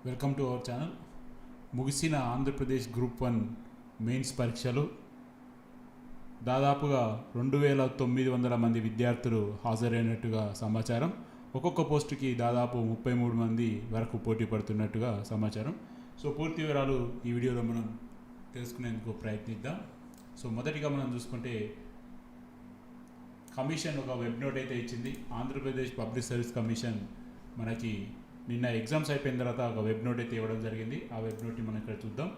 Welcome to our channel. ముగిసిన Andhra Pradesh group 1 mains పరీక్షలు దాదాపుగా 2900 మంది విద్యార్థులు హాజరైనట్టుగా సమాచారం. ఒక్కొక్క పోస్టుకి దాదాపు 33 మంది వరకు పోటీ పడుతున్నట్టుగా సమాచారం. సో పూర్తి వివరాలు ఈ వీడియోలో మనం తెలుసుకునేందుకు ప్రయత్నిద్దాం. సో మొదటిగా మనం చూసుకుంటే కమిషన్ ఒక వెబ్ నోట్ అయితే ఇచ్చింది. ఆంధ్రప్రదేశ్ పబ్లిక్ సర్వీస్ కమిషన్ మనకి నిన్న ఎగ్జామ్స్ అయిపోయిన తర్వాత ఒక వెబ్ నోట్ అయితే ఇవ్వడం జరిగింది. ఆ వెబ్ నోట్ని మనం ఇక్కడ చూద్దాం.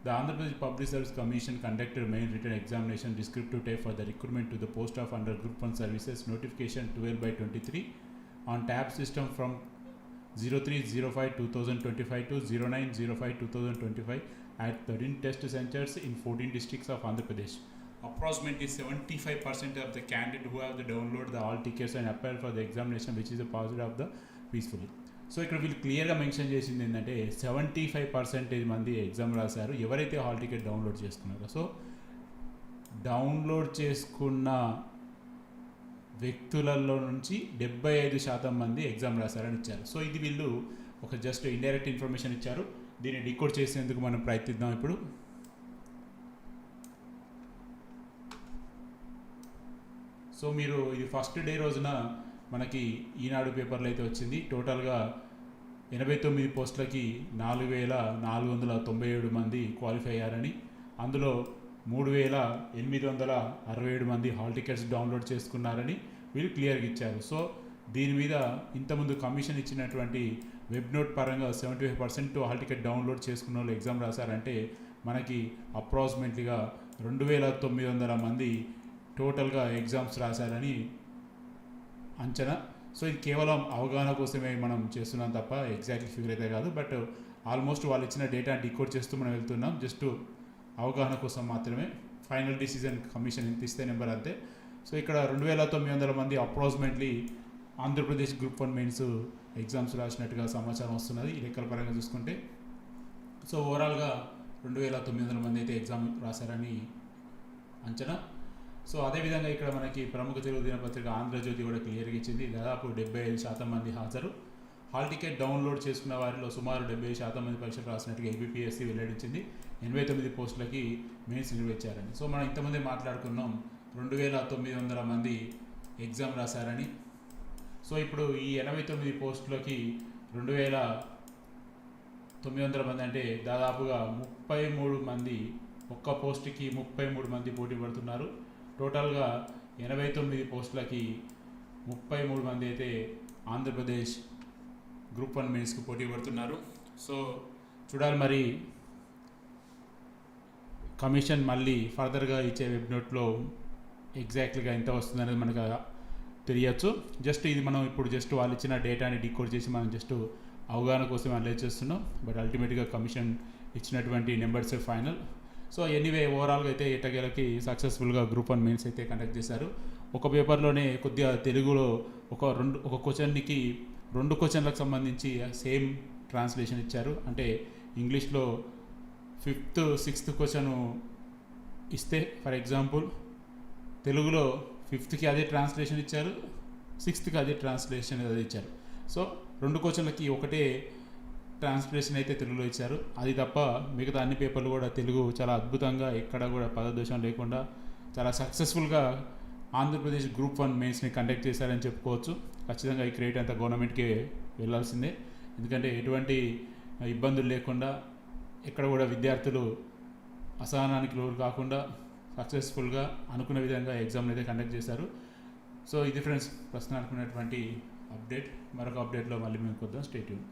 The Andhra Pradesh public service commission conducted main written examination descriptive type for the recruitment to the post of under group 1 services notification 12/23 on tab system from 03/05/2025 to 09/05/2025 at 13 test centers in 14 districts of Andhra Pradesh. Approximately 75% of the candidates who have downloaded the all tickets and applied for the examination which is a positive of the peacefully. So ఇక్కడ వీళ్ళు క్లియర్గా mention చేసింది ఏంటంటే 75% మంది exam రాశారు ఎవరైతే hall ticket download చేసుకున్నారో. So download చేసుకున్న వ్యక్తులలో నుంచి 75% మంది ఎగ్జామ్ రాశారని ఇచ్చారు. సో ఇది వీళ్ళు ఒక జస్ట్ ఇండైరెక్ట్ ఇన్ఫర్మేషన్ ఇచ్చారు. దీన్ని డికోడ్ చేసేందుకు మనం ప్రయత్నిద్దాం. ఇప్పుడు సో మీరు ఇది ఫస్ట్ డే రోజున మనకి ఈనాడు పేపర్లో అయితే వచ్చింది. టోటల్గా 89 పోస్టులకి 4497 మంది క్వాలిఫై అయ్యారని, అందులో 3867 మంది హాల్ టికెట్స్ డౌన్లోడ్ చేసుకున్నారని వీళ్ళు క్లియర్గా ఇచ్చారు. సో దీని మీద ఇంతకుముందు కమిషన్ ఇచ్చినటువంటి వెబ్ నోట్ పరంగా 75% హాల్ టికెట్ డౌన్లోడ్ చేసుకున్న వాళ్ళు ఎగ్జామ్ రాశారంటే మనకి అప్రాక్సిమేట్లీగా 2900 మంది టోటల్గా ఎగ్జామ్స్ రాశారని అంచనా. సో ఇది కేవలం అవగాహన కోసమే మనం చేస్తున్నాం తప్ప ఎగ్జాక్ట్లీ ఫిగర్ అయితే కాదు. బట్ ఆల్మోస్ట్ వాళ్ళు ఇచ్చిన డేటా డికోడ్ చేస్తూ మనం వెళ్తున్నాం. జస్ట్ అవగాహన కోసం మాత్రమే. ఫైనల్ డిసిజన్ కమిషన్ ఎంత ఇస్తే నెంబర్ అంతే. సో ఇక్కడ 2900 మంది approximately Andhra Pradesh group 1 mains exams రాసినట్టుగా సమాచారం వస్తున్నది ఈ లెక్కల పరంగా చూసుకుంటే. సో ఓవరాల్గా 2900 మంది అయితే ఎగ్జామ్ రాశారని అంచనా. సో అదేవిధంగా ఇక్కడ మనకి ప్రముఖ తెలుగు దినపత్రిక ఆంధ్రజ్యోతి కూడా క్లియర్గా ఇచ్చింది. దాదాపు 75% మంది హాజరు. హాల్ టికెట్ డౌన్లోడ్ చేసుకున్న వారిలో సుమారు 70% మంది పరీక్షలు రాసినట్టుగా ఏబిపిఎస్సి వెల్లడించింది. 89 పోస్టులకి మెయిన్స్ నిర్వహించారని. సో మనం ఇంతమంది మాట్లాడుకున్నాం 2900 మంది ఎగ్జామ్ రాశారని. సో ఇప్పుడు ఈ 89 పోస్టులకి 2900 మంది అంటే దాదాపుగా 33 మంది, ఒక్క పోస్టుకి 33 మంది పోటీ పడుతున్నారు. టోటల్గా 89 పోస్టులకి 33 మంది అయితే ఆంధ్రప్రదేశ్ గ్రూప్ 1 మెయిన్స్కి పోటీ పడుతున్నారు. సో చూడాలి మరి కమిషన్ మళ్ళీ ఫర్దర్గా ఇచ్చే వెబ్ నోట్లో ఎగ్జాక్ట్లీగా ఎంత వస్తుంది అనేది మనకు తెలియచ్చు. జస్ట్ ఇది మనం ఇప్పుడు జస్ట్ వాళ్ళు ఇచ్చిన డేటాని డికోడ్ చేసి మనం జస్ట్ అవగాహన కోసం అనలైజ్ చేస్తున్నాం. బట్ అల్టిమేట్గా కమిషన్ ఇచ్చినటువంటి నెంబర్స్ ఫైనల్. సో ఎనీవే ఓవరాల్గా అయితే ఎట్టకేలకి సక్సెస్ఫుల్గా గ్రూప్ 1 మెయిన్స్ అయితే కండక్ట్ చేశారు. ఒక పేపర్లోనే కొద్దిగా తెలుగులో ఒక క్వశ్చన్కి 2 క్వశ్చన్లకు సంబంధించి సేమ్ ట్రాన్స్లేషన్ ఇచ్చారు. అంటే ఇంగ్లీష్లో 5th 6th క్వశ్చన్ ఇస్తే ఫర్ ఎగ్జాంపుల్ తెలుగులో 5th అదే ట్రాన్స్లేషన్ ఇచ్చారు, 6th అదే ట్రాన్స్లేషన్ అదే ఇచ్చారు. సో 2 క్వశ్చన్లకి ఒకటే ట్రాన్స్లేషన్ అయితే తెలుగులో ఇచ్చారు. అది తప్ప మిగతా అన్ని పేపర్లు కూడా తెలుగు చాలా అద్భుతంగా ఎక్కడ కూడా పదదోషం లేకుండా చాలా సక్సెస్ఫుల్గా ఆంధ్రప్రదేశ్ గ్రూప్ 1 మెయిన్స్ని కండక్ట్ చేశారని చెప్పుకోవచ్చు. ఖచ్చితంగా ఈ క్రెడిట్ అంతా గవర్నమెంట్కే వెళ్ళాల్సిందే. ఎందుకంటే ఎటువంటి ఇబ్బందులు లేకుండా ఎక్కడ కూడా విద్యార్థులు అసహనానికి లోను కాకుండా సక్సెస్ఫుల్గా అనుకున్న విధంగా ఎగ్జామ్ని అయితే కండక్ట్ చేశారు. సో ఇది ఫ్రెండ్స్ ప్రస్తుతం అనుకున్నటువంటి అప్డేట్. మరొక అప్డేట్లో మళ్ళీ మేము కొద్దాం. Stay tune.